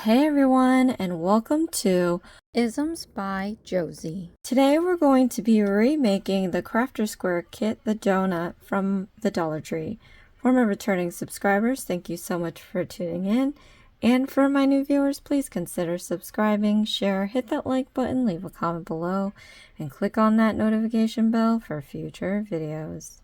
Hey everyone, and welcome to Isms by Josie. Today we're going to be remaking the Crafter Square kit, the donut from the Dollar Tree. For my returning subscribers, thank you so much for tuning in. And for my new viewers, please consider subscribing, share, hit that like button, leave a comment below, and click on that notification bell for future videos.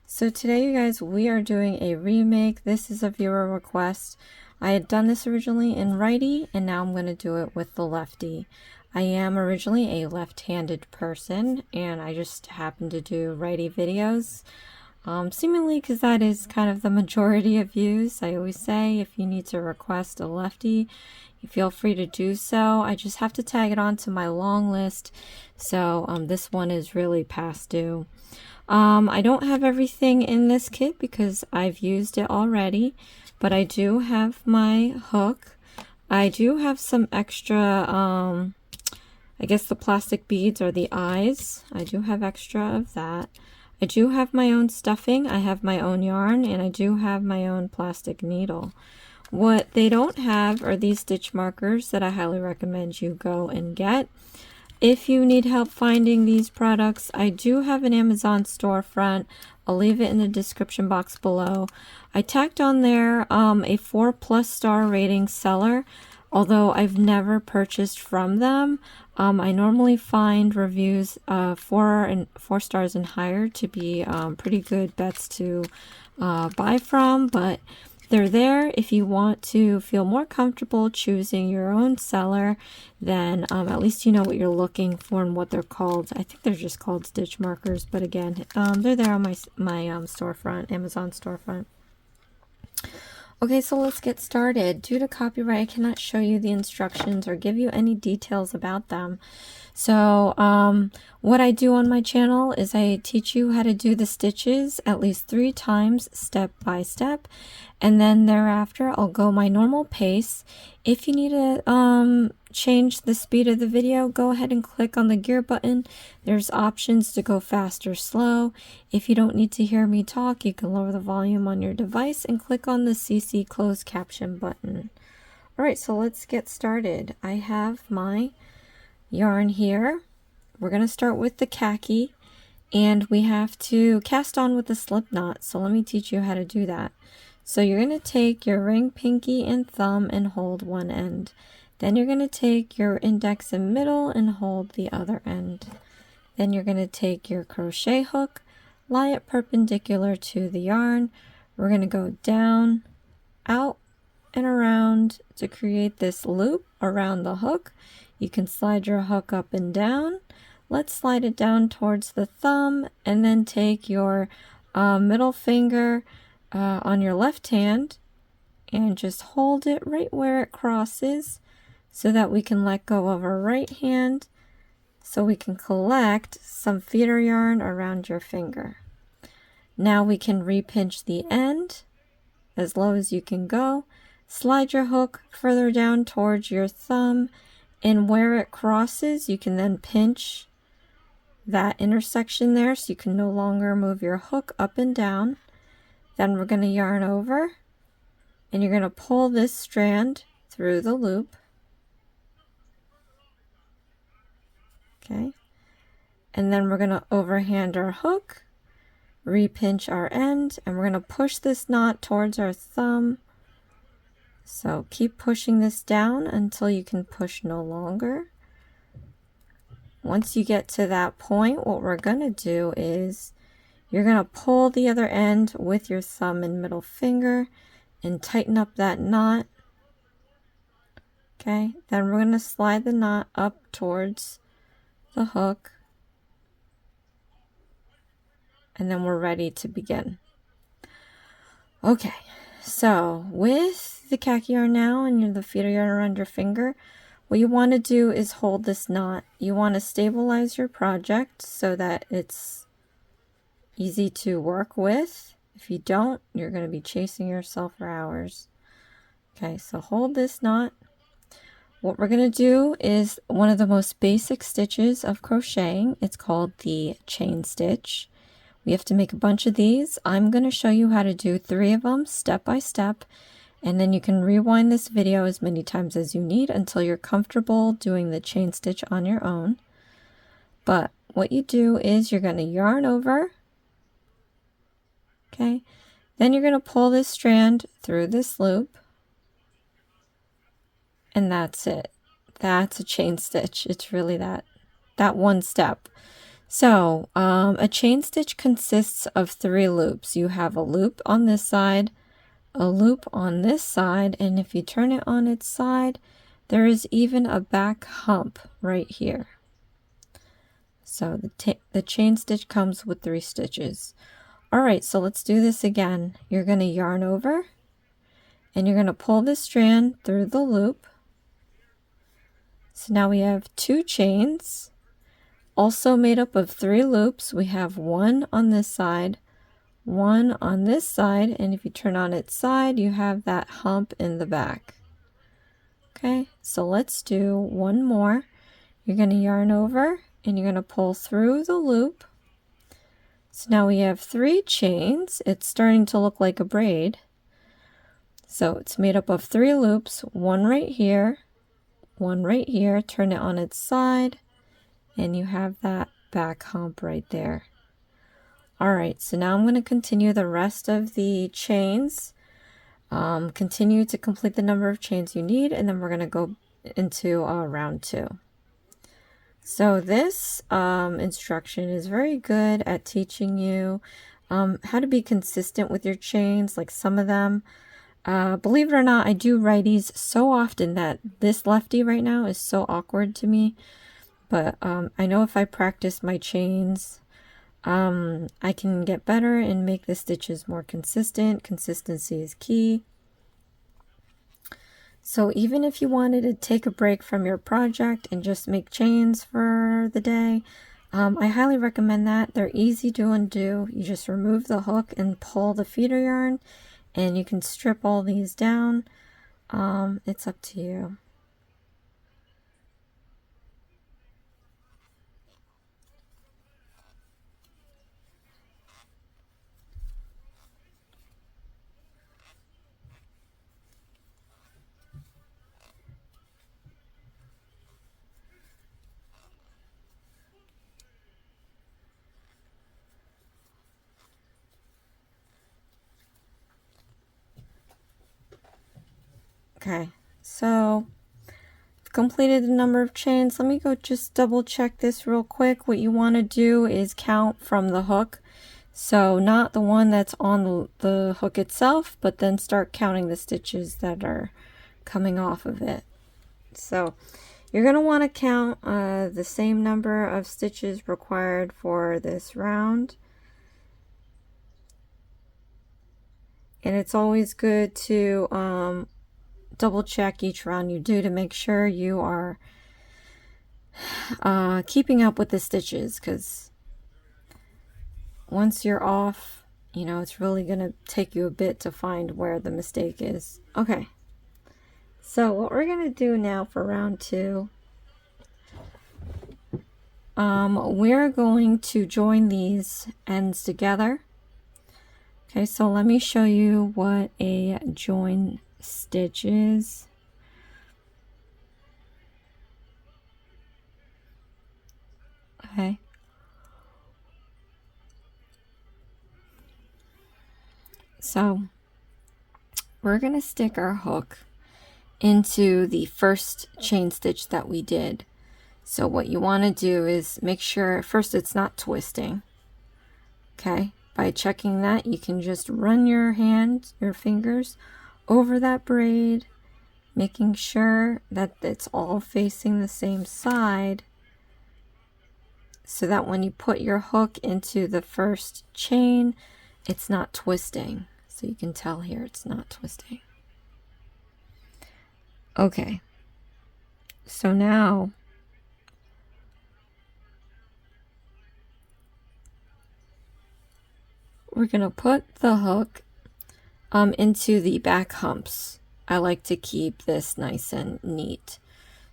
So today, you guys, we are doing a remake. This is a viewer request. I had done this originally in righty, and now I'm going to do it with the lefty. I am originally a left-handed person, and I just happen to do righty videos, seemingly because that is kind of the majority of views. I always say if you need to request a lefty, you feel free to do so. I just have to tag it onto my long list, so this one is really past due. I don't have everything in this kit because I've used it already, but I do have my hook. I do have some extra, I guess the plastic beads are the eyes. I do have extra of that. I do have my own stuffing. I have my own yarn, and I do have my own plastic needle. What they don't have are these stitch markers that I highly recommend you go and get. If you need help finding these products, I do have an Amazon storefront. I'll leave it in the description box below. I tacked on there a 4+ star rating seller, although I've never purchased from them. I normally find reviews 4 stars and higher to be pretty good bets to buy from, but they're there if you want to feel more comfortable choosing your own seller. Then at least you know what you're looking for and what they're called. I think they're just called stitch markers, but again, they're there on my storefront, Amazon storefront. Okay, so let's get started. Due to copyright, I cannot show you the instructions or give you any details about them. So what I do on my channel is I teach you how to do the stitches at least 3 times step by step, and then thereafter I'll go my normal pace. If you need to change the speed of the video, go ahead and click on the gear button. There's options to go fast or slow. If you don't need to hear me talk, you can lower the volume on your device and click on the CC closed caption button. Alright, so let's get started. I have my yarn here. We're going to start with the khaki, and we have to cast on with the slip knot. So let me teach you how to do that. So you're going to take your ring, pinky, and thumb and hold one end. Then you're going to take your index and middle and hold the other end. Then you're going to take your crochet hook, lie it perpendicular to the yarn. We're going to go down, out, and around to create this loop around the hook. You can slide your hook up and down. Let's slide it down towards the thumb, and then take your middle finger on your left hand and just hold it right where it crosses so that we can let go of our right hand so we can collect some feeder yarn around your finger. Now we can repinch the end as low as you can go. Slide your hook further down towards your thumb, and where it crosses, you can then pinch that intersection there so you can no longer move your hook up and down. Then we're going to yarn over, and you're going to pull this strand through the loop. Okay. And then we're going to overhand our hook, repinch our end, and we're going to push this knot towards our thumb. So keep pushing this down until you can push no longer. Once you get to that point, what we're going to do is you're going to pull the other end with your thumb and middle finger and tighten up that knot. Okay, then we're going to slide the knot up towards the hook, and then we're ready to begin. Okay, so with the khaki yarn now and the feeder yarn around your finger, what you want to do is hold this knot. You want to stabilize your project so that it's easy to work with. If you don't, you're going to be chasing yourself for hours. Okay, so hold this knot. What we're going to do is one of the most basic stitches of crocheting. It's called the chain stitch. We have to make a bunch of these. I'm going to show you how to do 3 of them step by step, And then you can rewind this video as many times as you need until you're comfortable doing the chain stitch on your own. But what you do is you're going to yarn over, okay? Then you're going to pull this strand through this loop, and that's it. That's a chain stitch. It's really that one step. So a chain stitch consists of 3 loops. You have a loop on this side, a loop on this side, and if you turn it on its side, there is even a back hump right here. So the chain stitch comes with 3 stitches. All right, so let's do this again. You're going to yarn over, and you're going to pull this strand through the loop. So now we have 2 chains, also made up of 3 loops. We have 1 on this side, 1 on this side, and if you turn on its side, you have that hump in the back. Okay, so let's do one more. You're going to yarn over, and you're going to pull through the loop. So now we have 3 chains. It's starting to look like a braid. So it's made up of 3 loops, 1 right here, 1 right here, turn it on its side, and you have that back hump right there. All right, so now I'm going to continue the rest of the chains. Continue to complete the number of chains you need, and then we're going to go into round 2. So this instruction is very good at teaching you how to be consistent with your chains. Like some of them, believe it or not, I do righties so often that this lefty right now is so awkward to me. But I know if I practice my chains, I can get better and make the stitches more consistent. Consistency is key. So even if you wanted to take a break from your project and just make chains for the day, I highly recommend that. They're easy to undo. You just remove the hook and pull the feeder yarn, and you can strip all these down. It's up to you. Okay, so I've completed the number of chains. Let me go just double check this real quick. What you want to do is count from the hook. So not the one that's on the hook itself, but then start counting the stitches that are coming off of it. So you're going to want to count the same number of stitches required for this round. And it's always good to double check each round you do to make sure you are keeping up with the stitches, because once you're off, you know, it's really going to take you a bit to find where the mistake is. Okay, so what we're going to do now for round 2, we're going to join these ends together. Okay, so let me show you what a join stitch is. Okay. So we're going to stick our hook into the first chain stitch that we did. So what you want to do is make sure first it's not twisting. Okay, by checking that, you can just run your fingers over that braid, making sure that it's all facing the same side, so that when you put your hook into the first chain, it's not twisting. So you can tell here it's not twisting. Okay, so now we're going to put the hook into the back humps. I like to keep this nice and neat.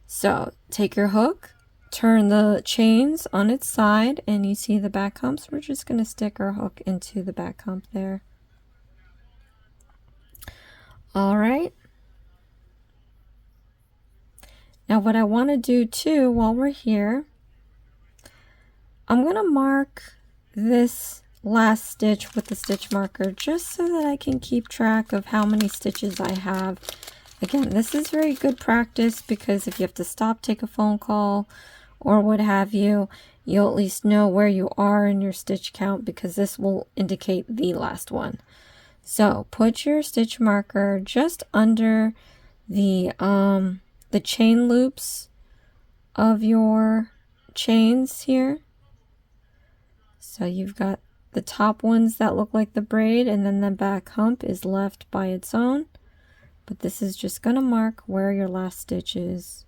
So take your hook, turn the chains on its side, and you see the back humps. We're just going to stick our hook into the back hump there. All right. Now what I want to do too while we're here, I'm going to mark this last stitch with the stitch marker just so that I can keep track of how many stitches I have. Again, this is very good practice because if you have to stop, take a phone call or what have you, you'll at least know where you are in your stitch count because this will indicate the last one. So put your stitch marker just under the chain loops of your chains here. So you've got the top ones that look like the braid, and then the back hump is left by its own. But this is just going to mark where your last stitch is.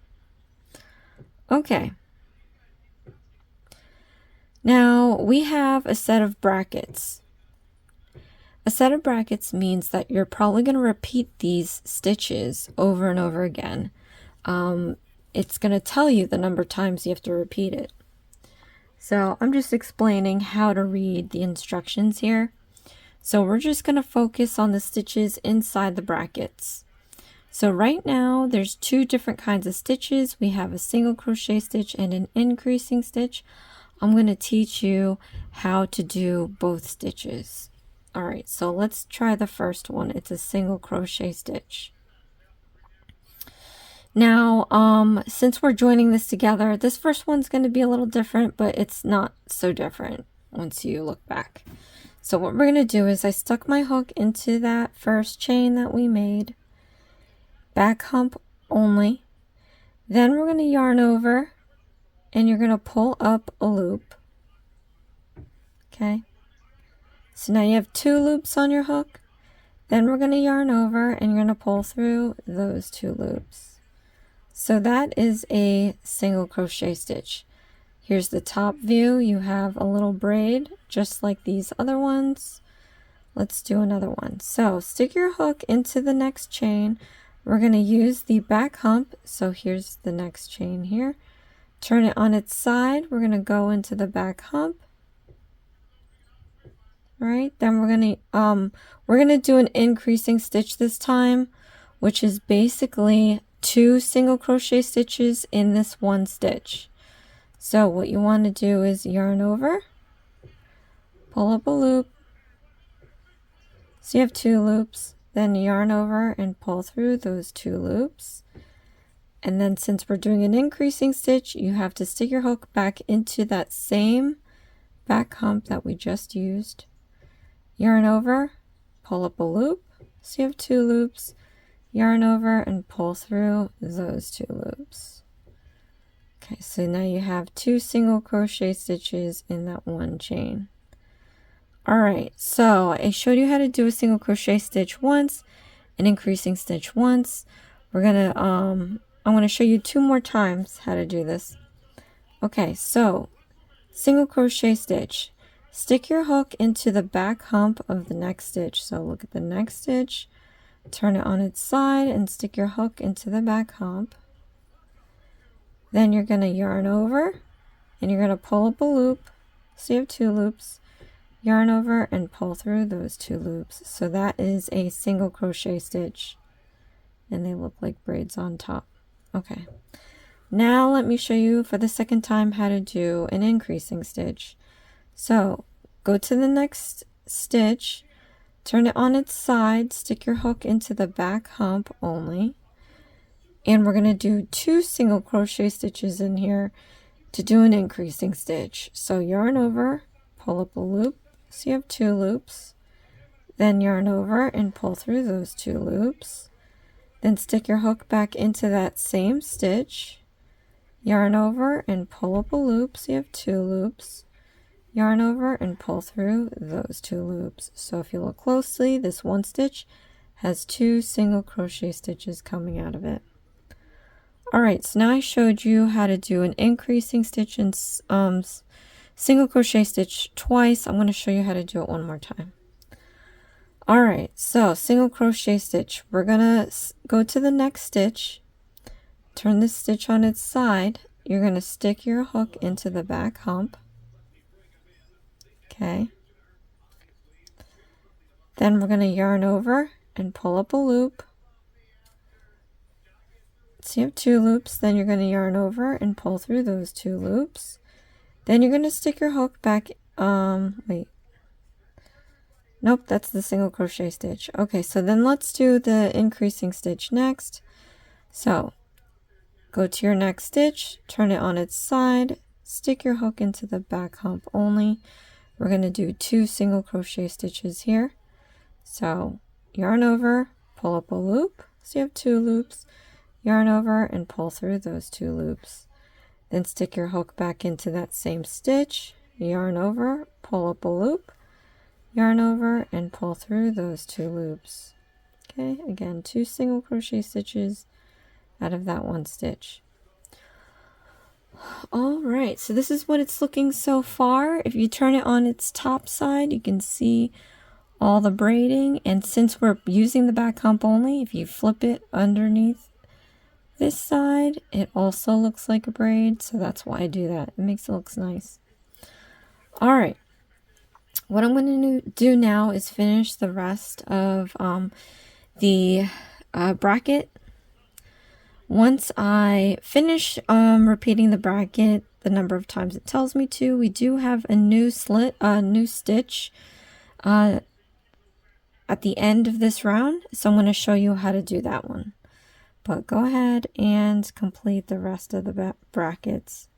Okay. Now we have a set of brackets. A set of brackets means that you're probably going to repeat these stitches over and over again. It's going to tell you the number of times you have to repeat it. So I'm just explaining how to read the instructions here. So we're just going to focus on the stitches inside the brackets. So right now there's two different kinds of stitches. We have a single crochet stitch and an increasing stitch. I'm going to teach you how to do both stitches. All right, so let's try the first one. It's a single crochet stitch. Now, since we're joining this together, this first one's going to be a little different, but it's not so different once you look back. So what we're going to do is I stuck my hook into that first chain that we made, back hump only. Then we're going to yarn over and you're going to pull up a loop. Okay. So now you have 2 loops on your hook. Then we're going to yarn over and you're going to pull through those 2 loops. So that is a single crochet stitch. Here's the top view. You have a little braid just like these other ones. Let's do another one. So stick your hook into the next chain. We're going to use the back hump. So here's the next chain here. Turn it on its side. We're going to go into the back hump. Right, then we're gonna do an increasing stitch this time, which is basically 2 single crochet stitches in this one stitch. So what you want to do is yarn over, pull up a loop, so you have 2 loops, then yarn over and pull through those 2 loops. And then since we're doing an increasing stitch, you have to stick your hook back into that same back hump that we just used. Yarn over, pull up a loop, so you have 2 loops, yarn over and pull through those 2 loops. Okay, so now you have 2 single crochet stitches in that one chain. Alright, so I showed you how to do a single crochet stitch once, an increasing stitch once. We're gonna, I'm gonna show you 2 more times how to do this. Okay, so single crochet stitch. Stick your hook into the back hump of the next stitch. So look at the next stitch, turn it on its side and stick your hook into the back hump. Then you're going to yarn over and you're going to pull up a loop. So you have 2 loops. Yarn over and pull through those 2 loops. So that is a single crochet stitch. And they look like braids on top. Okay. Now let me show you for the second time how to do an increasing stitch. So go to the next stitch, turn it on its side, stick your hook into the back hump only, and we're going to do 2 single crochet stitches in here to do an increasing stitch. So yarn over, pull up a loop, so you have 2 loops, then yarn over and pull through those 2 loops, then stick your hook back into that same stitch, yarn over and pull up a loop, so you have 2 loops, yarn over and pull through those 2 loops. So if you look closely, this one stitch has 2 single crochet stitches coming out of it. Alright, so now I showed you how to do an increasing stitch and single crochet stitch twice. I'm going to show you how to do it one more time. Alright, so single crochet stitch. We're going to go to the next stitch, turn the stitch on its side. You're going to stick your hook into the back hump. Okay. Then we're going to yarn over and pull up a loop. So you have 2 loops, then you're going to yarn over and pull through those 2 loops. Then you're going to stick your hook back, wait. Nope, that's the single crochet stitch. Okay, so then let's do the increasing stitch next. So go to your next stitch, turn it on its side, stick your hook into the back hump only. We're going to do 2 single crochet stitches here. So yarn over, pull up a loop, so you have 2 loops, yarn over and pull through those 2 loops. Then stick your hook back into that same stitch, yarn over, pull up a loop, yarn over and pull through those 2 loops. Okay, again 2 single crochet stitches out of that 1 stitch. All right, so this is what it's looking so far. If you turn it on its top side, you can see all the braiding, and since we're using the back hump only, if you flip it underneath this side, it also looks like a braid, so that's why I do that. It makes it look nice. All right, what I'm going to do now is finish the rest of the bracket. Once I finish repeating the bracket the number of times it tells me to, we do have a new stitch at the end of this round, so I'm going to show you how to do that one. But go ahead and complete the rest of the brackets.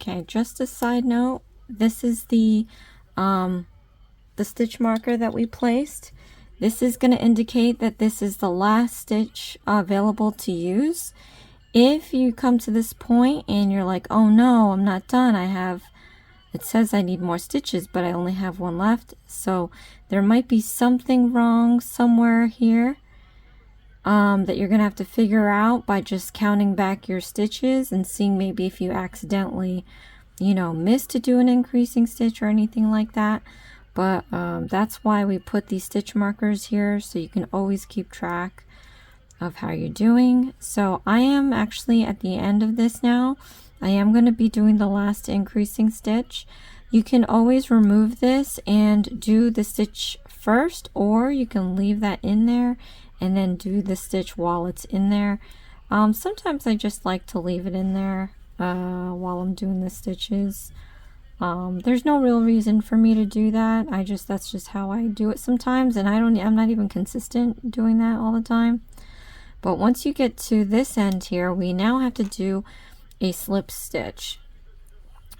Okay, just a side note, this is the stitch marker that we placed. This is going to indicate that this is the last stitch available to use. If you come to this point and you're like, oh no, I'm not done, it says I need more stitches, but I only have 1 left, so there might be something wrong somewhere here. that you're gonna have to figure out by just counting back your stitches and seeing maybe if you accidentally, you know, miss to do an increasing stitch or anything like that. But that's why we put these stitch markers here, so you can always keep track of how you're doing. So I am actually at the end of this now. I am going to be doing the last increasing stitch. You can always remove this and do the stitch first, or you can leave that in there and then do the stitch while it's in there. Sometimes I just like to leave it in there while I'm doing the stitches. There's no real reason for me to do that. That's just how I do it sometimes, and I'm not even consistent doing that all the time. But once you get to this end here, we now have to do a slip stitch.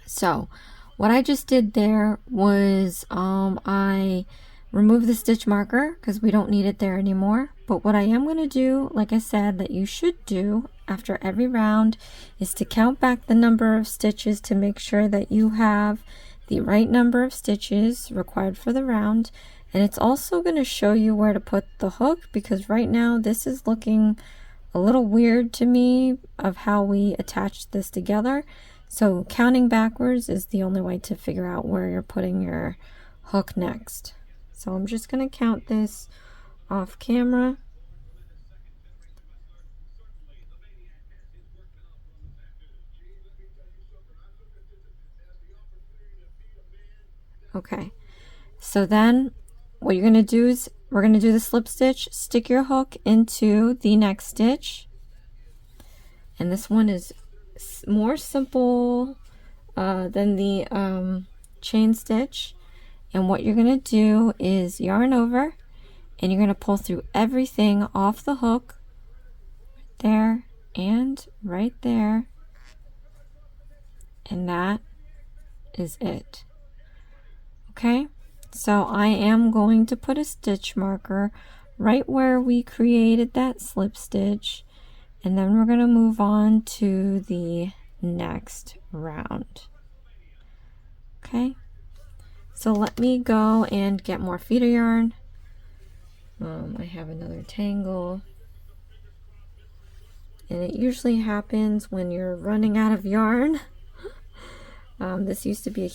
So what I just did there was I removed the stitch marker because we don't need it there anymore. But what I am going to do, like I said, that you should do after every round, is to count back the number of stitches to make sure that you have the right number of stitches required for the round. And it's also going to show you where to put the hook, because right now this is looking a little weird to me of how we attached this together. So counting backwards is the only way to figure out where you're putting your hook next. So I'm just going to count this off camera. Okay, so then what you're going to do is we're going to do the slip stitch, stick your hook into the next stitch, and this one is more simple than the chain stitch. And what you're going to do is yarn over, and you're going to pull through everything off the hook there and right there, and that is it. Okay, so I am going to put a stitch marker right where we created that slip stitch, and then we're going to move on to the next round. Okay, so let me go and get more feeder yarn. I have another tangle, and it usually happens when you're running out of yarn. This used to be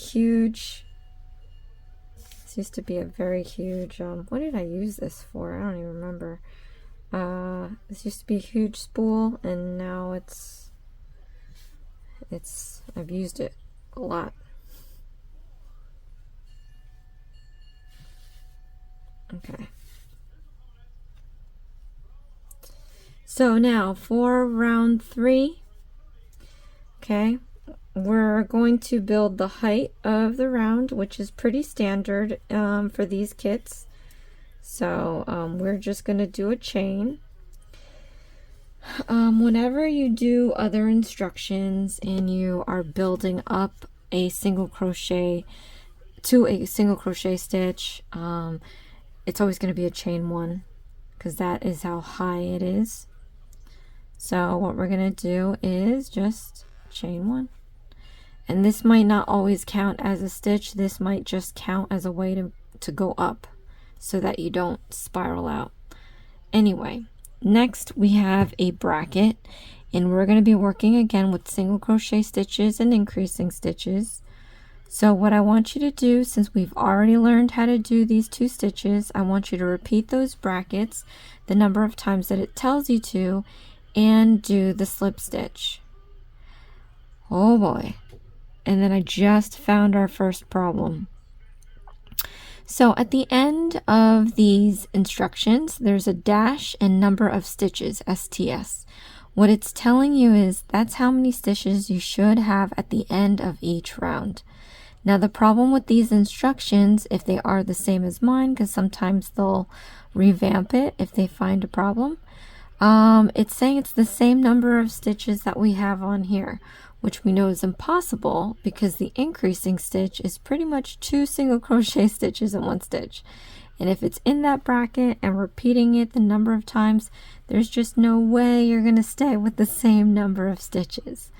a very huge, what did I use this for? I don't even remember. This used to be a huge spool, and now I've used it a lot. Okay. So now for round 3, okay, we're going to build the height of the round, which is pretty standard for these kits. So we're just going to do a chain. Whenever you do other instructions and you are building up a single crochet to a single crochet stitch, it's always going to be a chain 1, because that is how high it is. So what we're going to do is just chain 1. And this might not always count as a stitch. This might just count as a way to go up so that you don't spiral out. Anyway, next we have a bracket, and we're going to be working again with single crochet stitches and increasing stitches. So what I want you to do, since we've already learned how to do these 2 stitches, I want you to repeat those brackets the number of times that it tells you to, and do the slip stitch. Oh boy. And then I just found our first problem. So at the end of these instructions, there's a dash and number of stitches, STS. What it's telling you is that's how many stitches you should have at the end of each round. Now the problem with these instructions, if they are the same as mine, because sometimes they'll revamp it if they find a problem, it's saying it's the same number of stitches that we have on here, which we know is impossible because the increasing stitch is pretty much 2 single crochet stitches in 1 stitch. And if it's in that bracket and repeating it the number of times, there's just no way you're going to stay with the same number of stitches.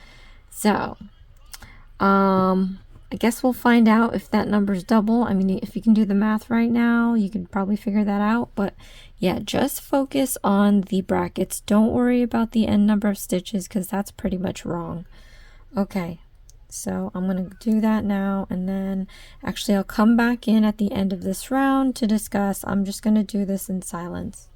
So, I I guess we'll find out if that number's double. I mean, if you can do the math right now, you can probably figure that out. But yeah, just focus on the brackets. Don't worry about the end number of stitches because that's pretty much wrong. Okay, so I'm going to do that now, and then actually I'll come back in at the end of this round to discuss. I'm just going to do this in silence.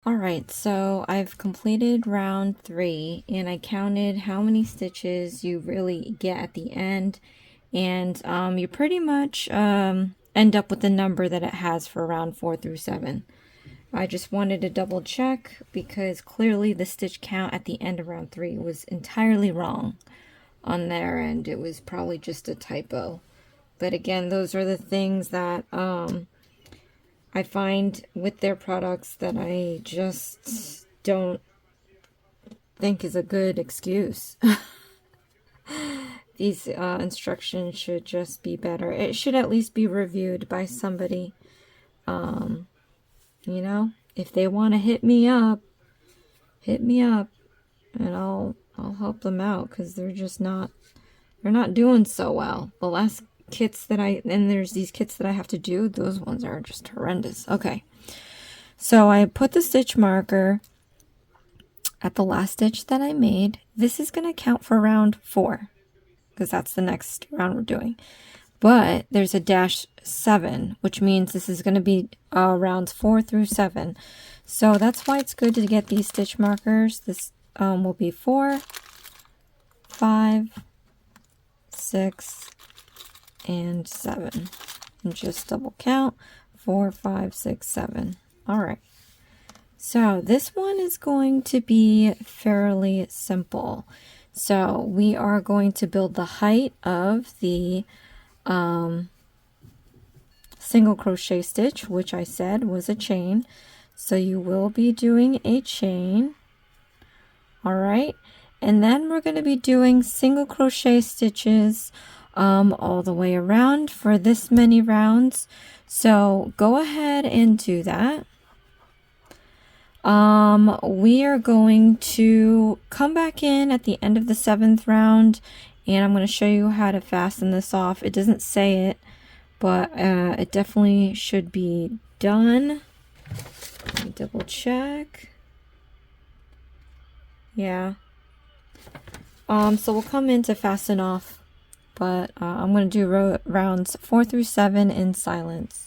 Alright, so I've completed round 3 and I counted how many stitches you really get at the end, and you pretty much end up with the number that it has for round 4 through 7. I just wanted to double check because clearly the stitch count at the end of round 3 was entirely wrong on their end. It was probably just a typo. But again, those are the things that I find with their products that I just don't think is a good excuse. These instructions should just be better. It should at least be reviewed by somebody. You know, if they want to hit me up, and I'll help them out, because they're just not doing so well. The last kits that and there's these kits that I have to do, those ones are just horrendous. Okay. So I put the stitch marker at the last stitch that I made. This is going to count for round 4 because that's the next round we're doing. But there's a -7, which means this is going to be rounds 4 through 7. So that's why it's good to get these stitch markers. This will be 4, 5, 6, and 7. And just double count 4, 5, 6, 7. All right. So this one is going to be fairly simple. So we are going to build the height of the single crochet stitch, which I said was a chain. So you will be doing a chain. All right. And then we're going to be doing single crochet stitches all the way around for this many rounds. So go ahead and do that. We are going to come back in at the end of the 7th round, and I'm going to show you how to fasten this off. It doesn't say it, but it definitely should be done. Let me double check. Yeah. So we'll come in to fasten off, but I'm going to do rounds 4 through 7 in silence.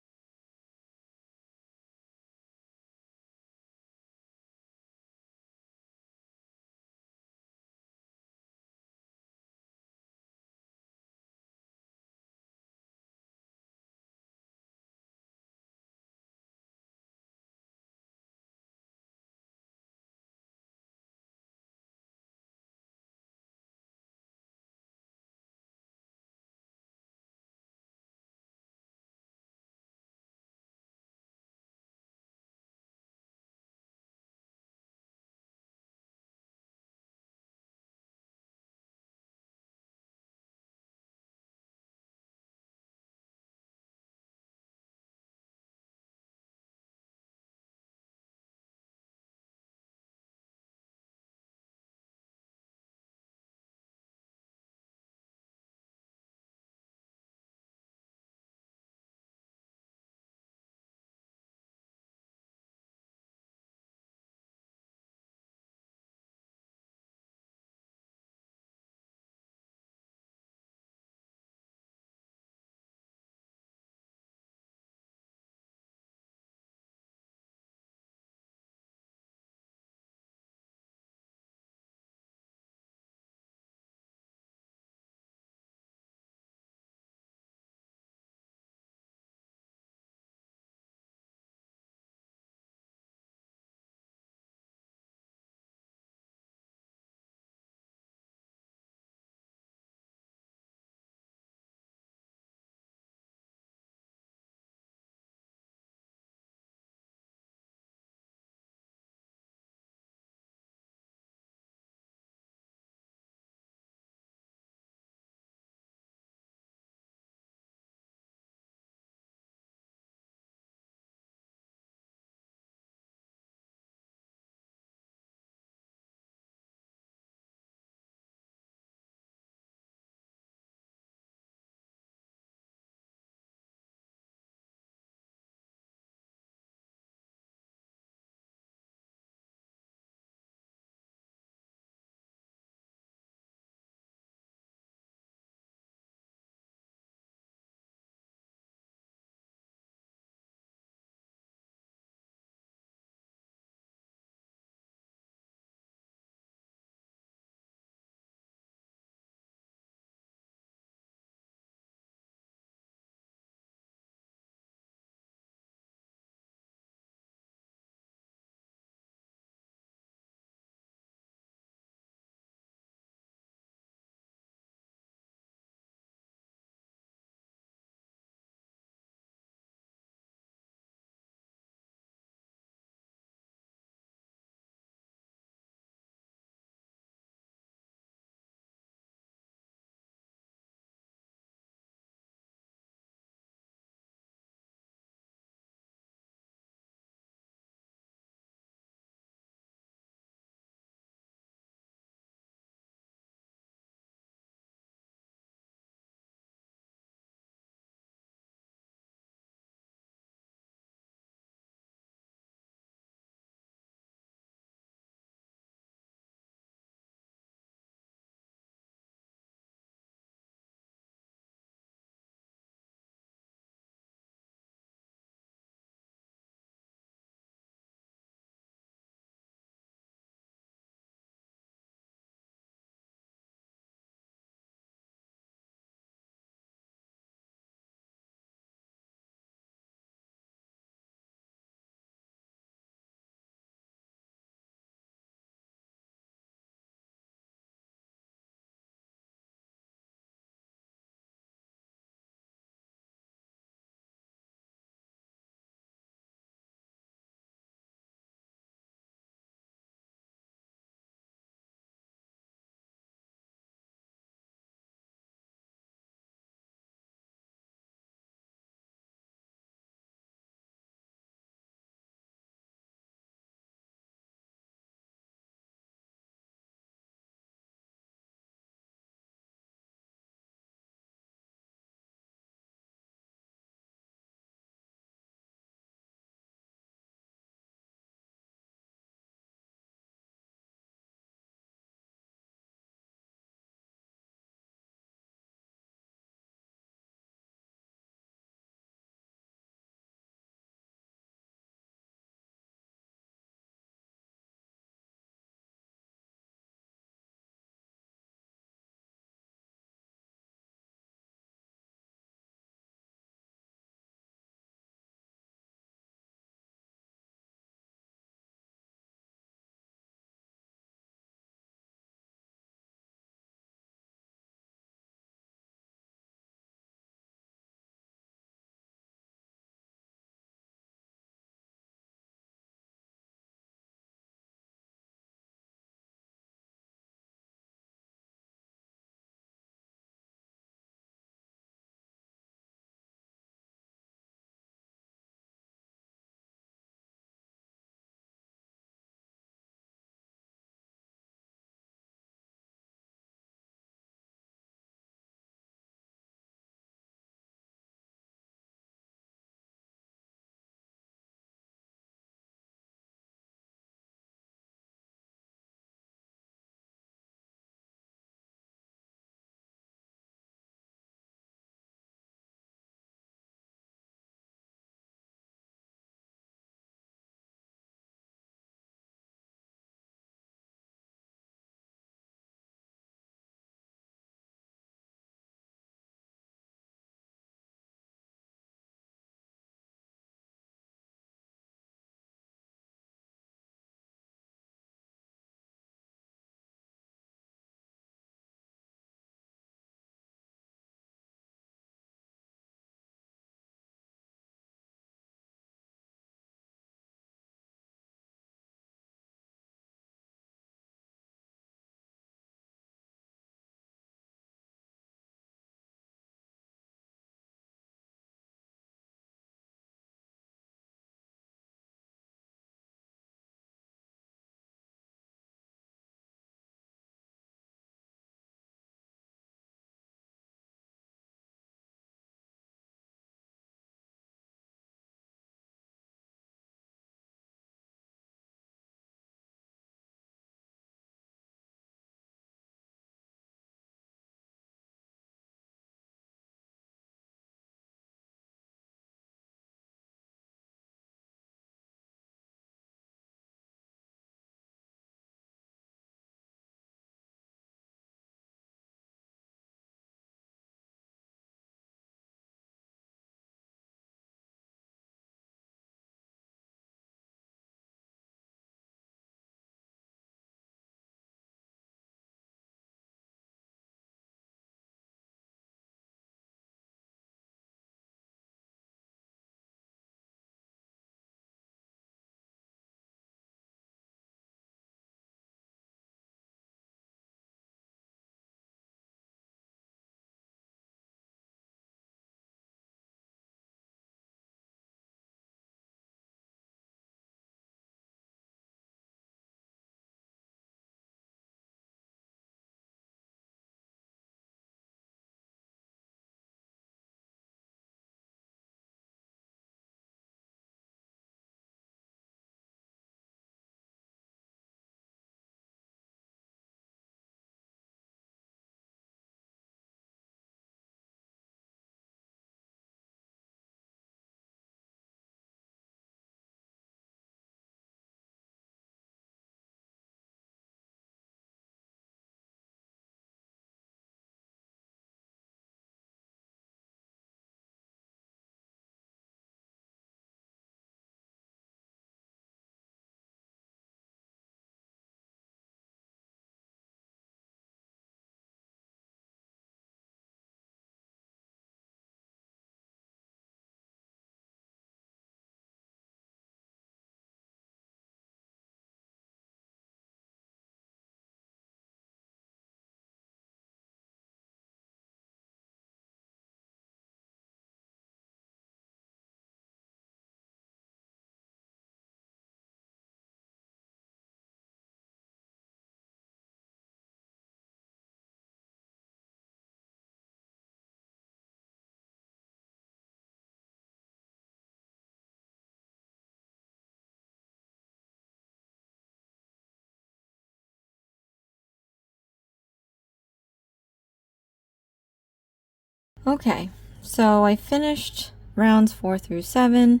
Okay, so I finished rounds 4 through 7.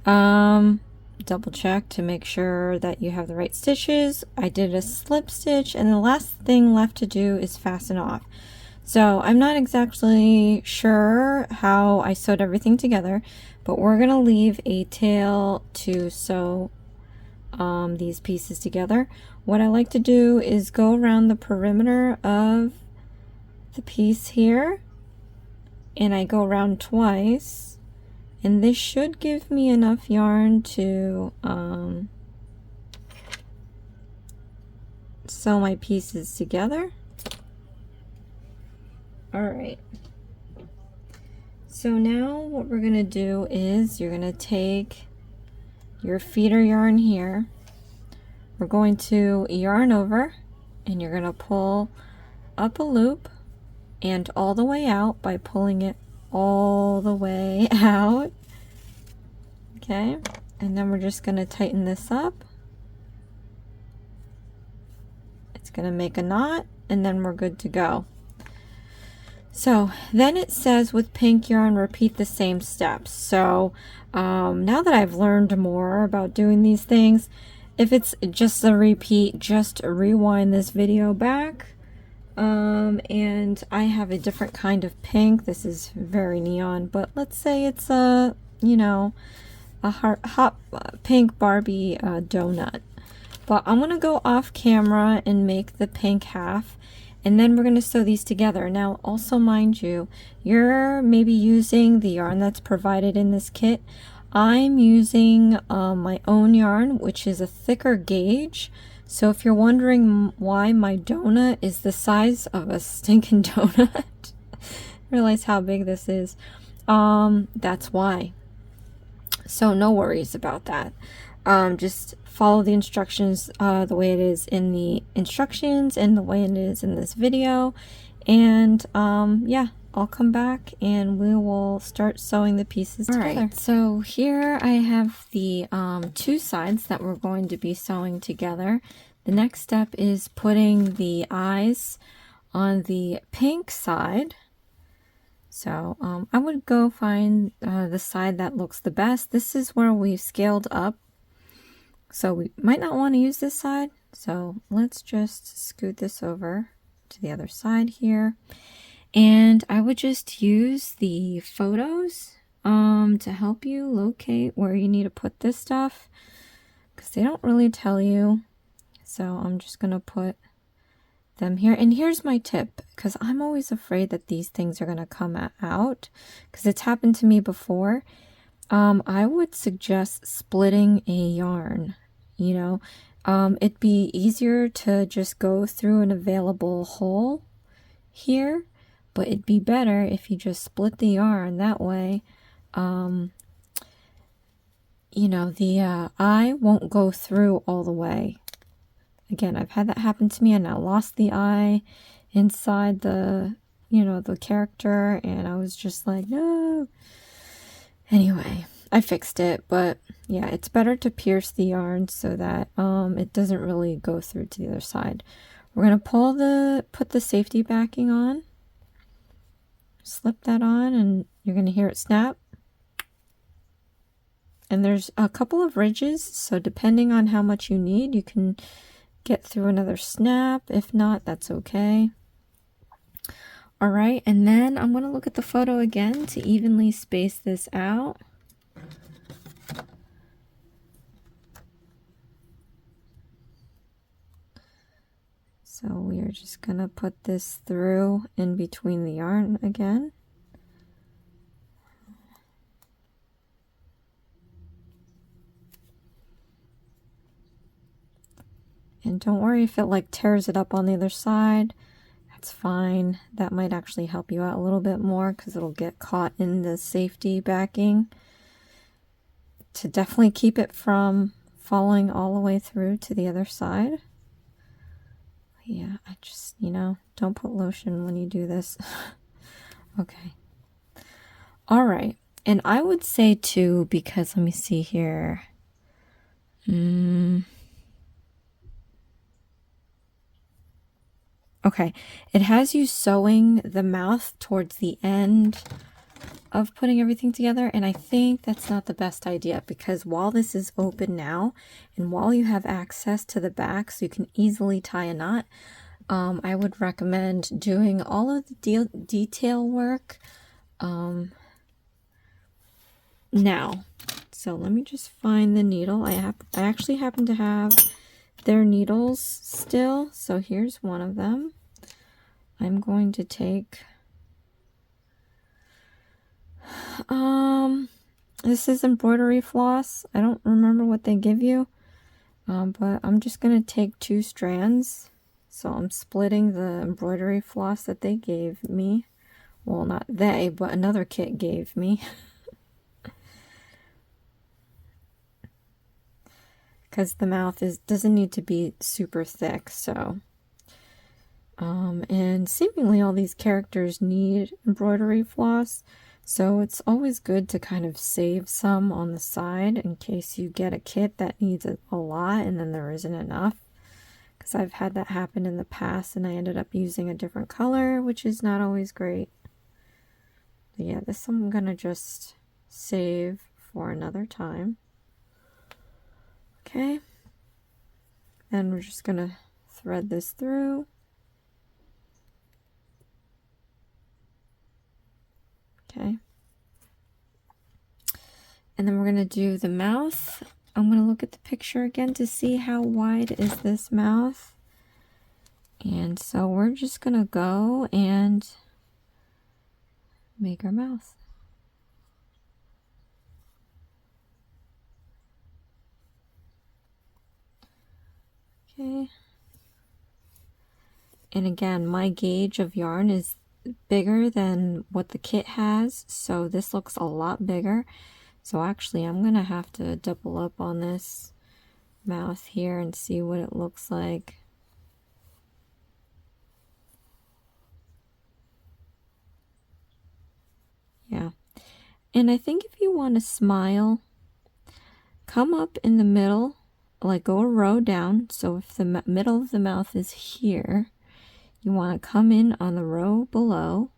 Double check to make sure that you have the right stitches. I did a slip stitch, and the last thing left to do is fasten off. So I'm not exactly sure how I sewed everything together, but we're gonna leave a tail to sew these pieces together. What I like to do is go around the perimeter of the piece here, and I go around twice, and this should give me enough yarn to sew my pieces together. Alright, so now what we're gonna do is you're gonna take your feeder yarn here, we're going to yarn over, and you're gonna pull up a loop and all the way out by pulling it all the way out. Okay, and then we're just going to tighten this up. It's going to make a knot, and then we're good to go. So then it says with pink yarn, repeat the same steps. So now that I've learned more about doing these things, if it's just a repeat, just rewind this video back. And I have a different kind of pink. This is very neon, but let's say it's a, you know, a hot pink Barbie donut. But I'm gonna go off camera and make the pink half, and then we're gonna sew these together. Now, also mind you, you're maybe using the yarn that's provided in this kit. I'm using my own yarn, which is a thicker gauge. So if you're wondering why my donut is the size of a stinking donut, realize how big this is, that's why. So no worries about that. Just follow the instructions the way it is in the instructions and the way it is in this video. And yeah, I'll come back and we will start sewing the pieces together. Alright, so here I have the two sides that we're going to be sewing together. The next step is putting the eyes on the pink side. So I would go find the side that looks the best. This is where we've scaled up. So we might not want to use this side. So let's just scoot this over to the other side here. And I would just use the photos to help you locate where you need to put this stuff, because they don't really tell you. So I'm just going to put them here. And here's my tip, because I'm always afraid that these things are going to come out, because it's happened to me before. I would suggest splitting a yarn, you know. It'd be easier to just go through an available hole here, but it'd be better if you just split the yarn. That way, you know, the eye won't go through all the way. Again, I've had that happen to me, and I lost the eye inside the, you know, the character, and I was just like, no. Anyway, I fixed it, but yeah, it's better to pierce the yarn so that it doesn't really go through to the other side. We're gonna put the safety backing on, slip that on, and you're gonna hear it snap. And there's a couple of ridges, so depending on how much you need, you can get through another snap. If not, that's okay. All right, and then I'm going to look at the photo again to evenly space this out. So we are just going to put this through in between the yarn again. And don't worry if it like tears it up on the other side. That's fine. That might actually help you out a little bit more because it'll get caught in the safety backing to definitely keep it from falling all the way through to the other side. Yeah, I just, you know, don't put lotion when you do this. Okay. All right. And I would say too, because let me see here. Okay, it has you sewing the mouth towards the end of putting everything together, and I think that's not the best idea, because while this is open now and while you have access to the back so you can easily tie a knot, I would recommend doing all of the detail work now. So let me just find the needle. I actually happen to have their needles still, so here's one of them. I'm going to take this is embroidery floss. I don't remember what they give you, but I'm just gonna take 2 strands. So I'm splitting the embroidery floss that they gave me. Well, not they, but another kit gave me. Because the mouth doesn't need to be super thick, so and seemingly all these characters need embroidery floss, so it's always good to kind of save some on the side in case you get a kit that needs a lot and then there isn't enough, because I've had that happen in the past and I ended up using a different color, which is not always great. But yeah, this I'm gonna just save for another time. Okay, and we're just gonna thread this through. Okay, and then we're gonna do the mouth. I'm gonna look at the picture again to see how wide is this mouth, and so we're just gonna go and make our mouth. Okay, and again, my gauge of yarn is bigger than what the kit has, so this looks a lot bigger. So actually I'm gonna have to double up on this mouth here and see what it looks like. Yeah, and I think if you want to smile, come up in the middle, like go a row down. So if the middle of the mouth is here, you want to come in on the row below,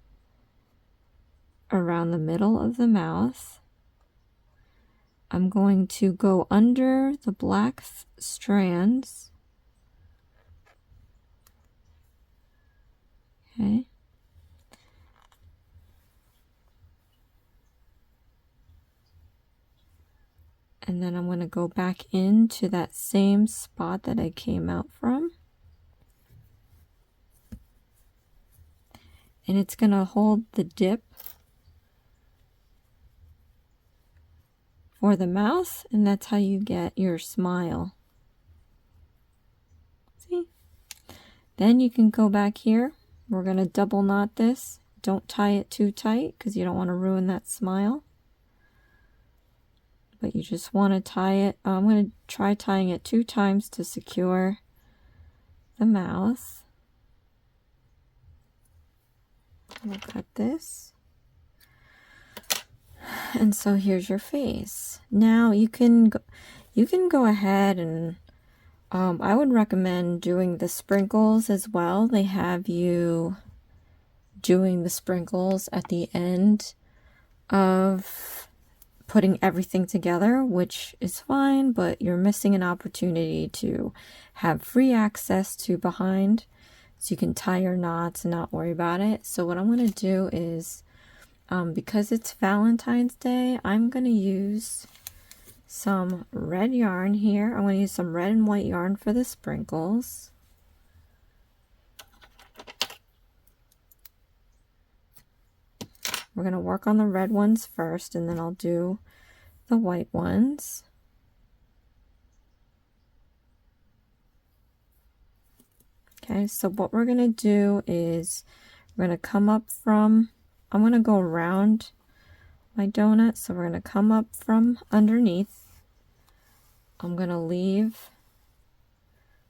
around the middle of the mouth. I'm going to go under the black strands. Okay. And then I'm going to go back into that same spot that I came out from. And it's going to hold the dip for the mouth, and that's how you get your smile. See? Then you can go back here. We're going to double knot this. Don't tie it too tight because you don't want to ruin that smile. But you just want to tie it. I'm going to try tying it 2 times to secure the mouth. We'll cut this. And so here's your face. Now you can go ahead and I would recommend doing the sprinkles as well. They have you doing the sprinkles at the end of putting everything together, which is fine, but you're missing an opportunity to have free access to behind, so you can tie your knots and not worry about it. So what I'm going to do is, because it's Valentine's Day, I'm going to use some red yarn here. I'm going to use some red and white yarn for the sprinkles. We're going to work on the red ones first, and then I'll do the white ones. Okay, so what we're going to do is we're going to come up from, I'm going to go around my donut, so we're going to come up from underneath. I'm going to leave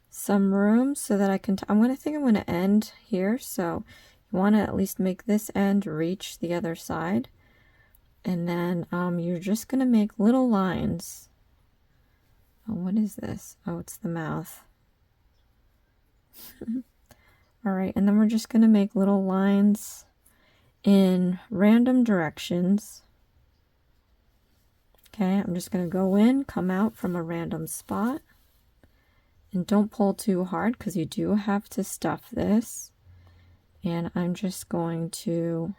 some room so that I can, I'm going to end here, so you want to at least make this end reach the other side. And then you're just going to make little lines. Oh, what is this? Oh, it's the mouth. All right, and then we're just going to make little lines in random directions. Okay, I'm just going to go in, come out from a random spot. And don't pull too hard because you do have to stuff this. And I'm just going to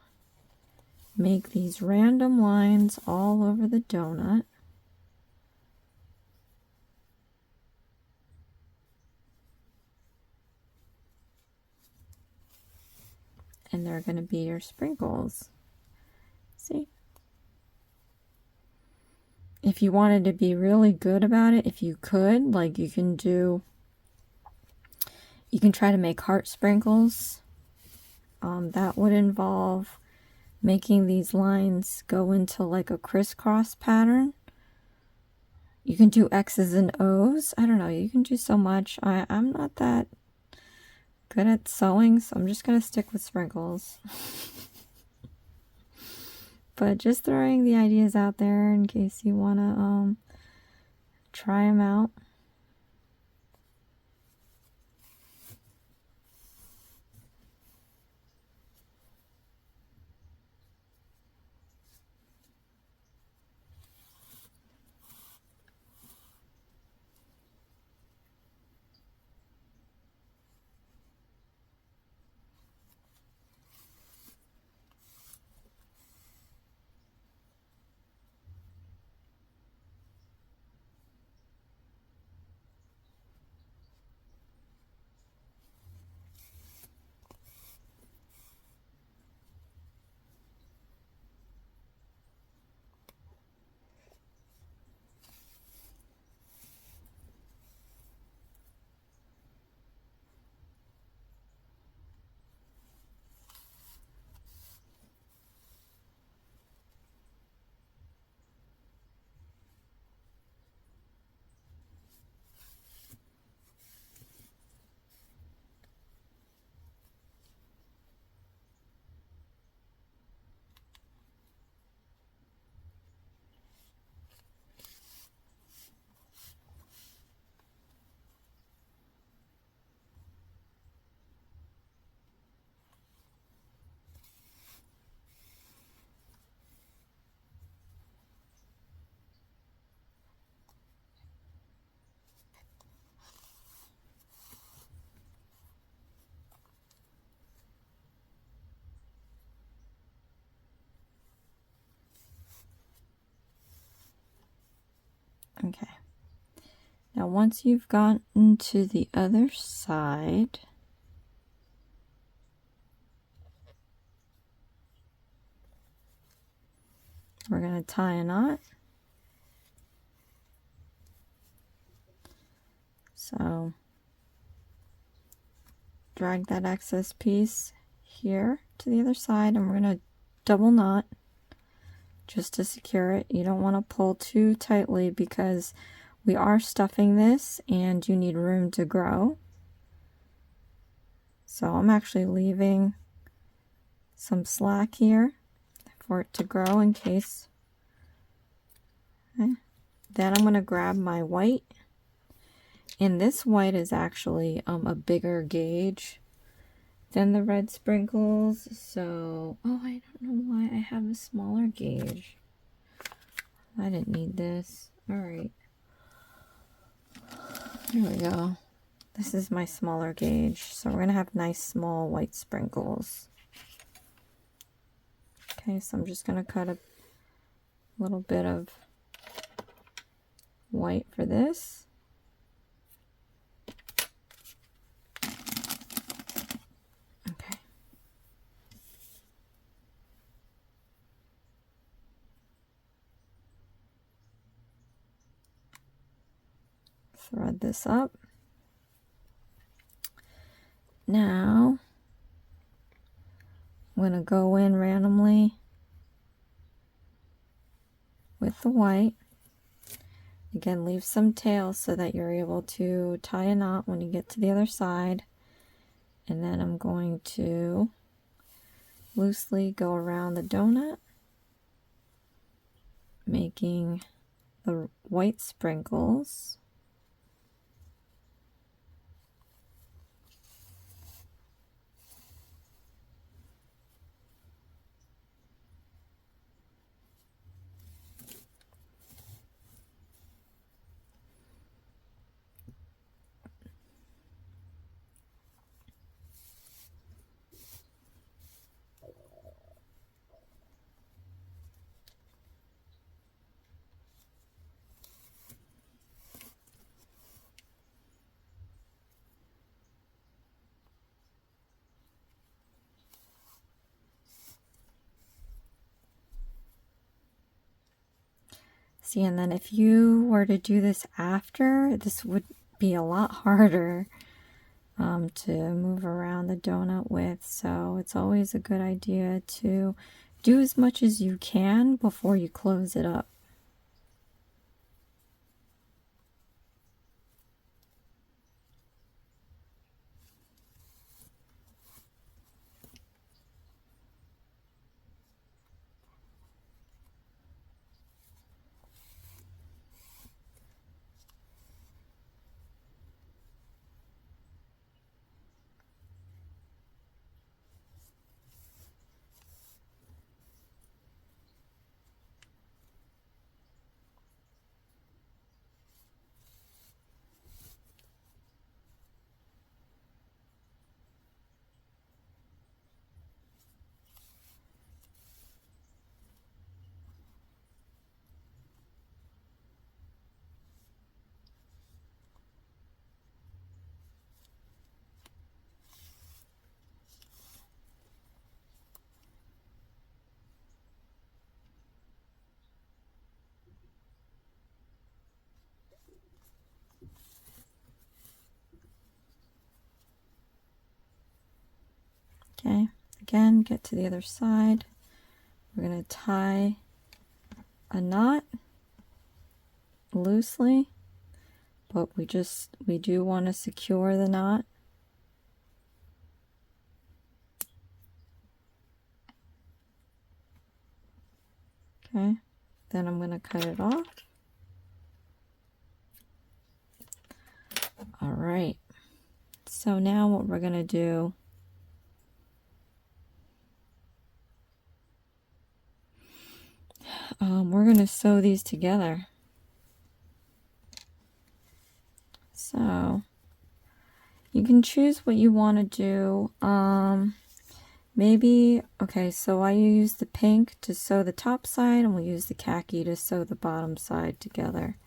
make these random lines all over the donut. And they're going to be your sprinkles. See? If you wanted to be really good about it, if you could, like you can try to make heart sprinkles. That would involve making these lines go into like a crisscross pattern. You can do X's and O's. I don't know, you can do so much. I'm not that good at sewing, so I'm just going to stick with sprinkles. But just throwing the ideas out there in case you want to try them out. Okay. Now once you've gotten to the other side, we're going to tie a knot. So drag that excess piece here to the other side, and we're going to double knot just to secure it. You don't want to pull too tightly because we are stuffing this and you need room to grow. So I'm actually leaving some slack here for it to grow in case. Okay. Then I'm going to grab my white, and this white is actually a bigger gauge than the red sprinkles. So, oh, I don't know why I have a smaller gauge. I didn't need this. All right. There we go. This is my smaller gauge. So we're going to have nice small white sprinkles. Okay, so I'm just going to cut a little bit of white for this. Okay. Thread this up. Now, I'm going to go in randomly with the white. Again, leave some tail so that you're able to tie a knot when you get to the other side. And then I'm going to loosely go around the donut, making the white sprinkles. See, and then if you were to do this after, this would be a lot harder to move around the donut with. So it's always a good idea to do as much as you can before you close it up. Okay, again, get to the other side. We're going to tie a knot loosely, but we do want to secure the knot. Okay, then I'm going to cut it off. All right, so now what we're going to do, we're going to sew these together. So you can choose what you want to do. Maybe, okay, so I use the pink to sew the top side, and we'll use the khaki to sew the bottom side together.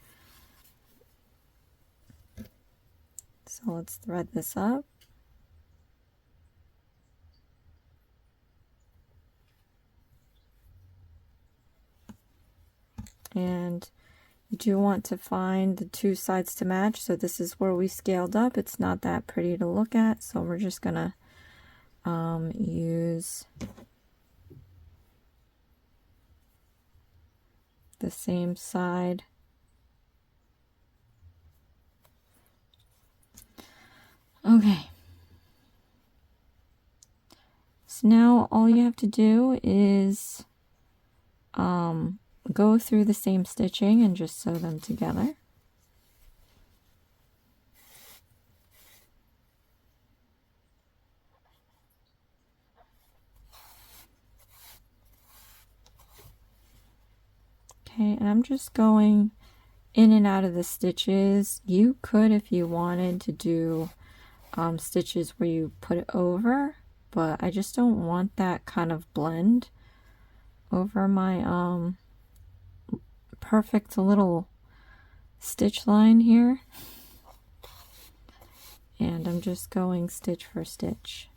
So let's thread this up. And you do want to find the two sides to match. So this is where we scaled up. It's not that pretty to look at, so we're just gonna use the same side. Okay. So now all you have to do is go through the same stitching and just sew them together. Okay, and I'm just going in and out of the stitches. You could, if you wanted, to do stitches where you put it over, but I just don't want that kind of blend over my perfect little stitch line here. And I'm just going stitch for stitch.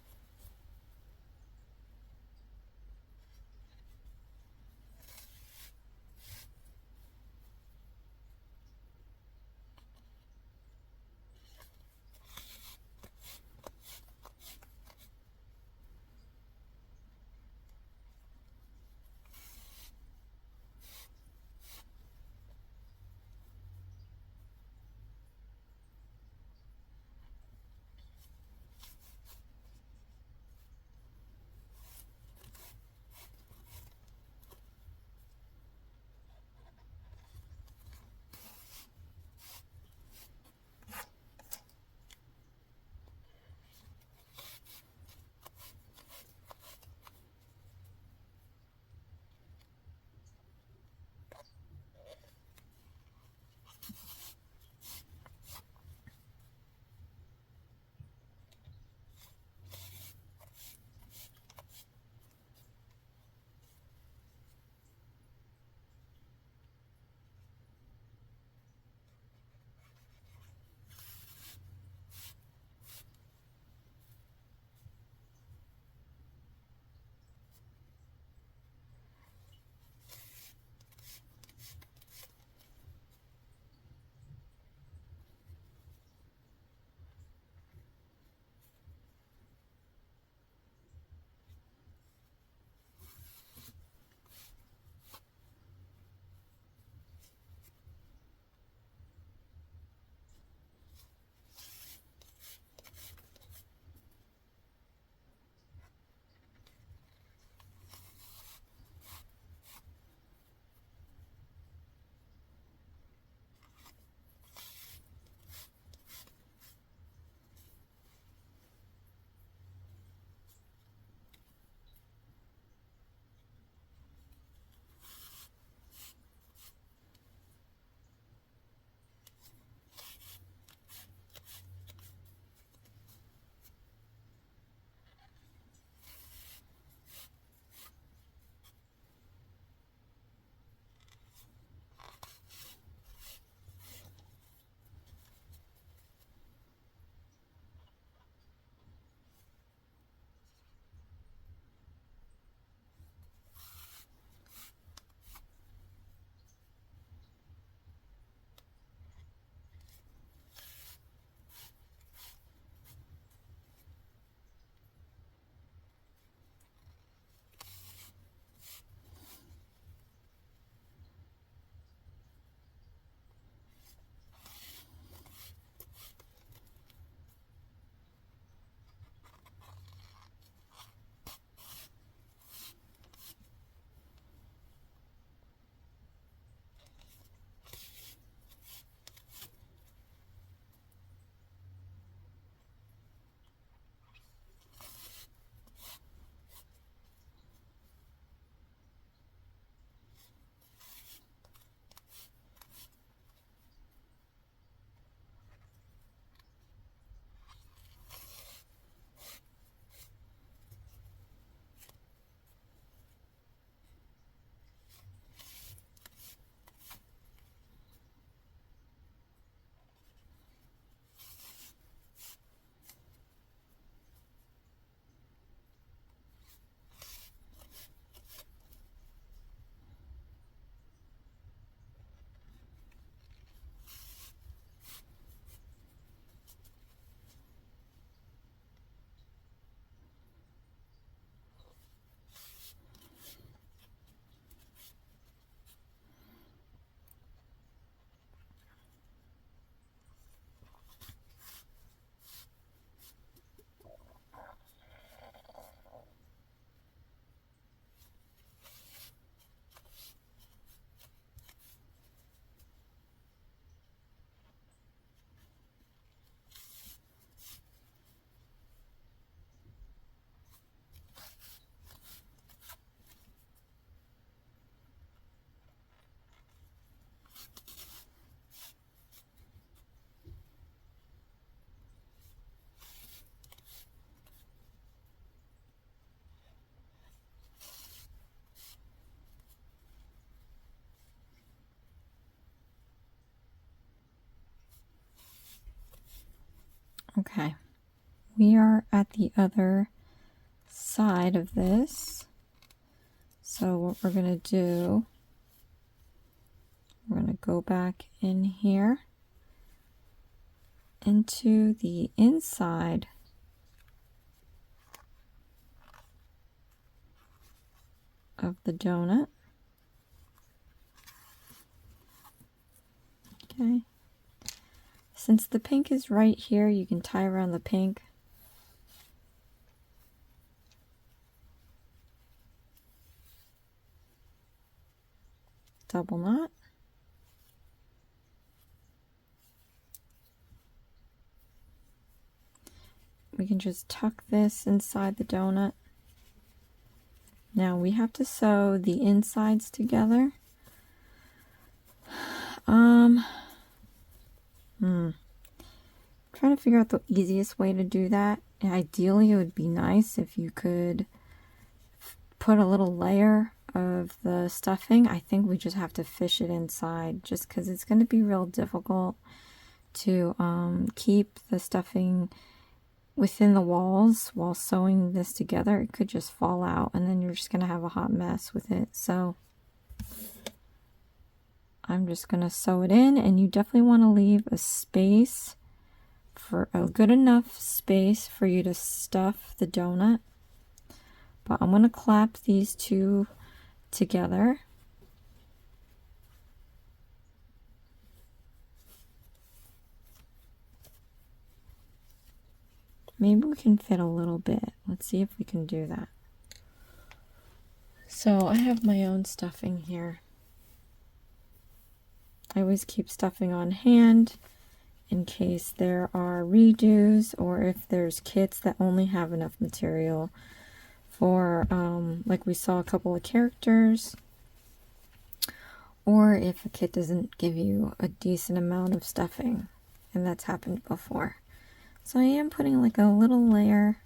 Okay, we are at the other side of this. So what we're going to do, we're going to go back in here into the inside of the donut. Okay. Since the pink is right here, you can tie around the pink. Double knot. We can just tuck this inside the donut. Now we have to sew the insides together. Trying to figure out the easiest way to do that. Ideally, it would be nice if you could put a little layer of the stuffing. I think we just have to fish it inside, just because it's going to be real difficult to keep the stuffing within the walls while sewing this together. It could just fall out, and then you're just going to have a hot mess with it. So I'm just going to sew it in, and you definitely want to leave a space, for a good enough space for you to stuff the donut. But I'm going to clap these two together. Maybe we can fit a little bit. Let's see if we can do that. So I have my own stuffing here. I always keep stuffing on hand in case there are redos, or if there's kits that only have enough material for, like we saw a couple of characters, or if a kit doesn't give you a decent amount of stuffing, and that's happened before. So I am putting like a little layer.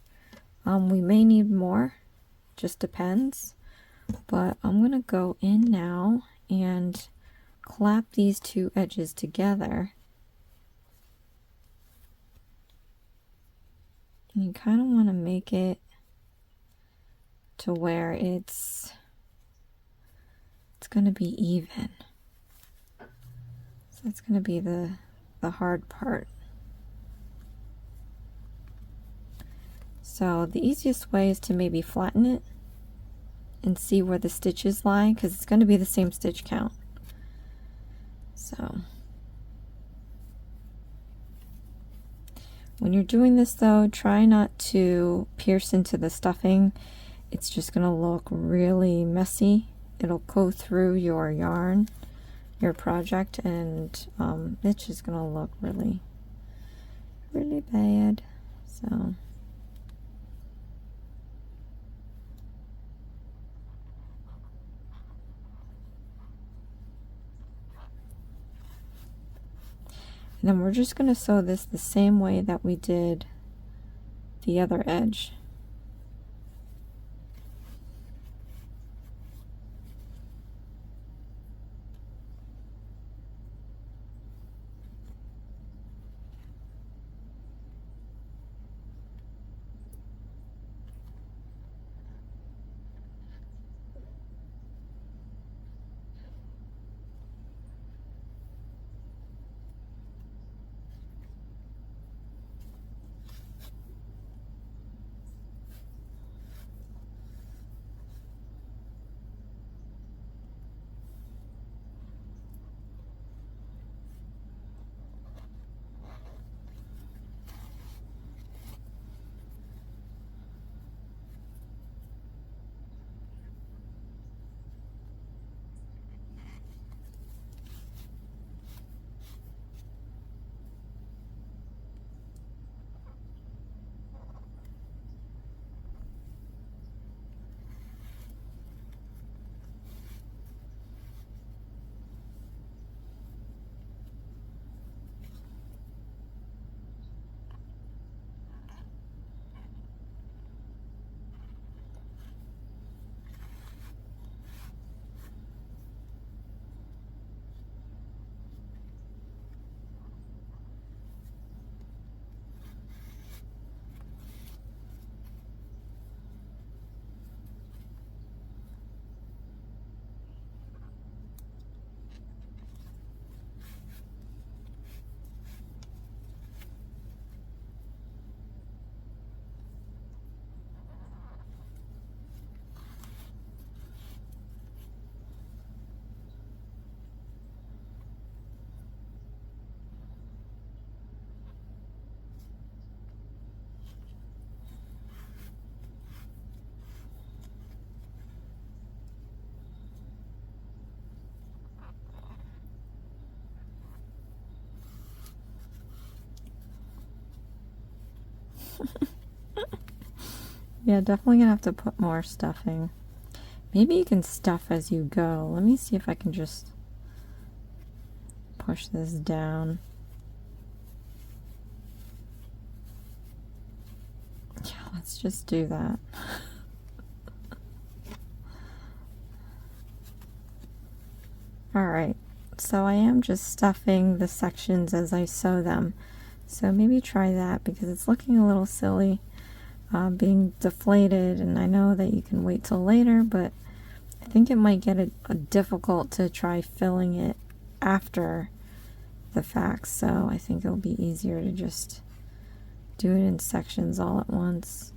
We may need more, just depends, but I'm gonna go in now and clap these two edges together. And you kind of want to make it to where it's going to be even. So that's going to be the hard part. So the easiest way is to maybe flatten it and see where the stitches lie, because it's going to be the same stitch count. So when you're doing this though, try not to pierce into the stuffing. It's just going to look really messy. It'll go through your yarn, your project, and it's just going to look really, really bad. So and then we're just going to sew this the same way that we did the other edge. Yeah, definitely gonna have to put more stuffing. Maybe you can stuff as you go. Let me see if I can just push this down. Yeah, let's just do that. Alright, so I am just stuffing the sections as I sew them. So maybe try that because it's looking a little silly being deflated, and I know that you can wait till later, but I think it might get difficult to try filling it after the fact, so I think it'll be easier to just do it in sections all at once.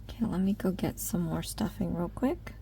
Okay, let me go get some more stuffing real quick.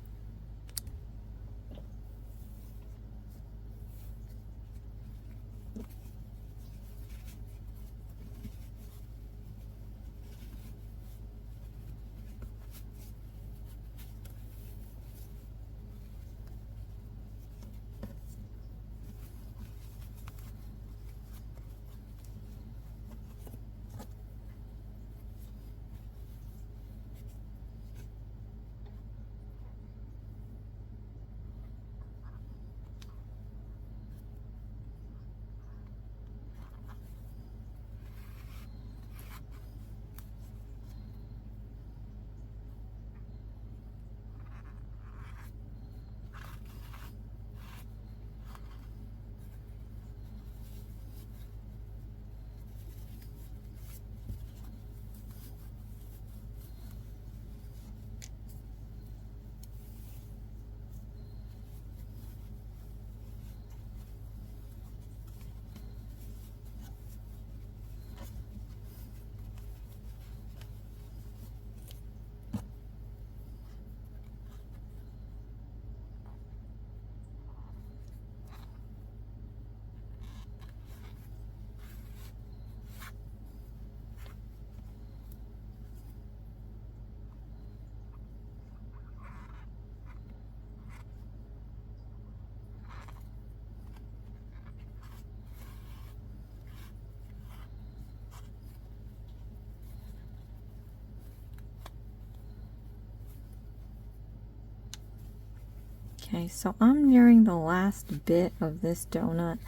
Okay, so I'm nearing the last bit of this donut,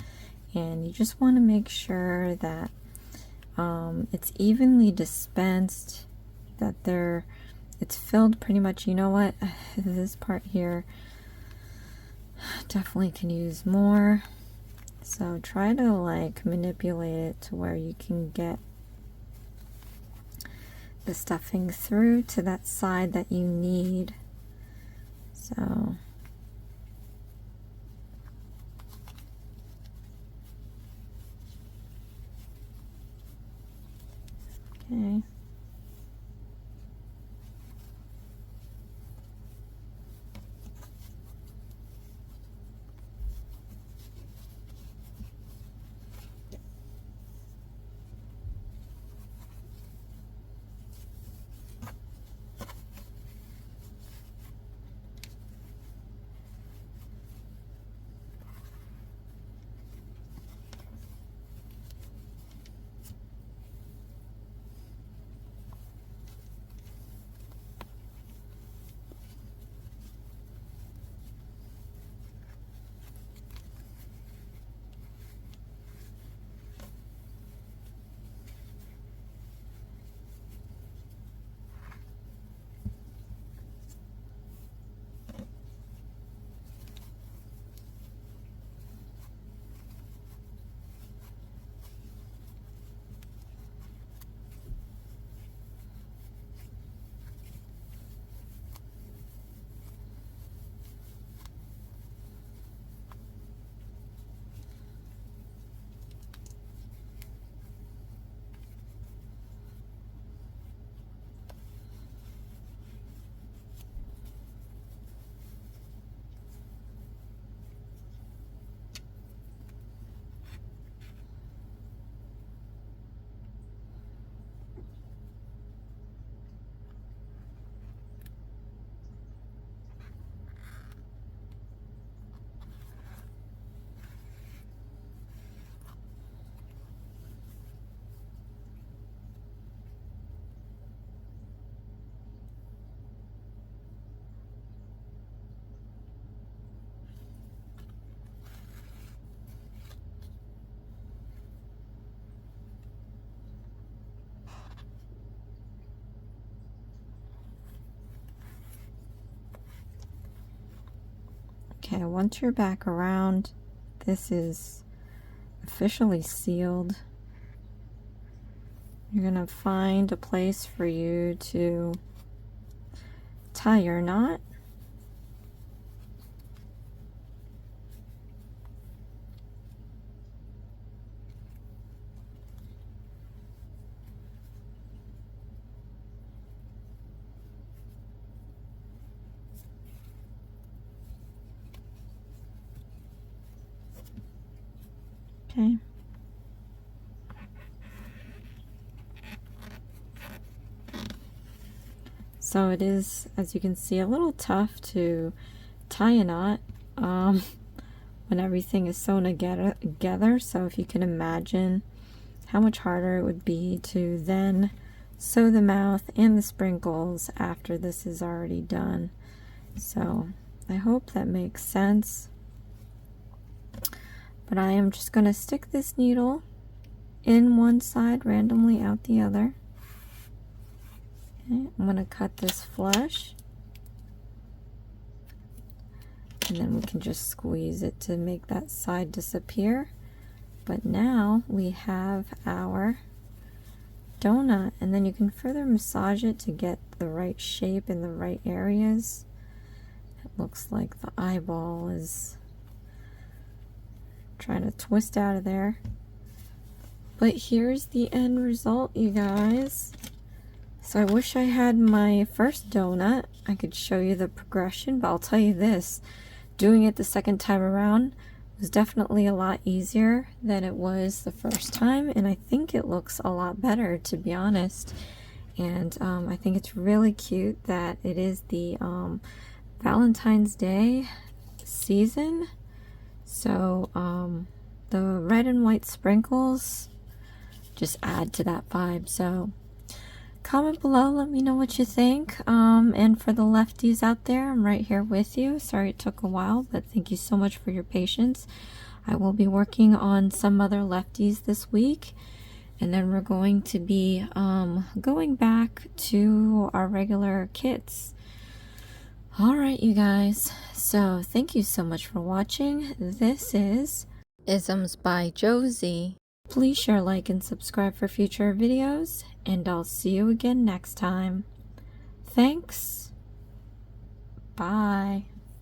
and you just want to make sure that it's evenly dispensed, that it's filled pretty much. You know what? This part here definitely can use more. So try to like manipulate it to where you can get the stuffing through to that side that you need. So okay. Okay, once you're back around, this is officially sealed. You're gonna find a place for you to tie your knot. Okay. So it is, as you can see, a little tough to tie a knot when everything is sewn together. So if you can imagine how much harder it would be to then sew the mouth and the sprinkles after this is already done. So I hope that makes sense. But I am just going to stick this needle in one side, randomly out the other. Okay, I'm going to cut this flush. And then we can just squeeze it to make that side disappear. But now we have our donut, and then you can further massage it to get the right shape in the right areas. It looks like the eyeball is trying to twist out of there. But here's the end result, you guys. So I wish I had my first donut. I could show you the progression, but I'll tell you this, doing it the second time around was definitely a lot easier than it was the first time, and I think it looks a lot better, to be honest. And I think it's really cute that it is the Valentine's Day season. So the red and white sprinkles just add to that vibe. So comment below, let me know what you think. And for the lefties out there, I'm right here with you. Sorry it took a while, but thank you so much for your patience. I will be working on some other lefties this week, and then we're going to be going back to our regular kits. Alright, you guys, so thank you so much for watching. This is Isms by Josie. Please share, like, and subscribe for future videos, and I'll see you again next time. Thanks. Bye.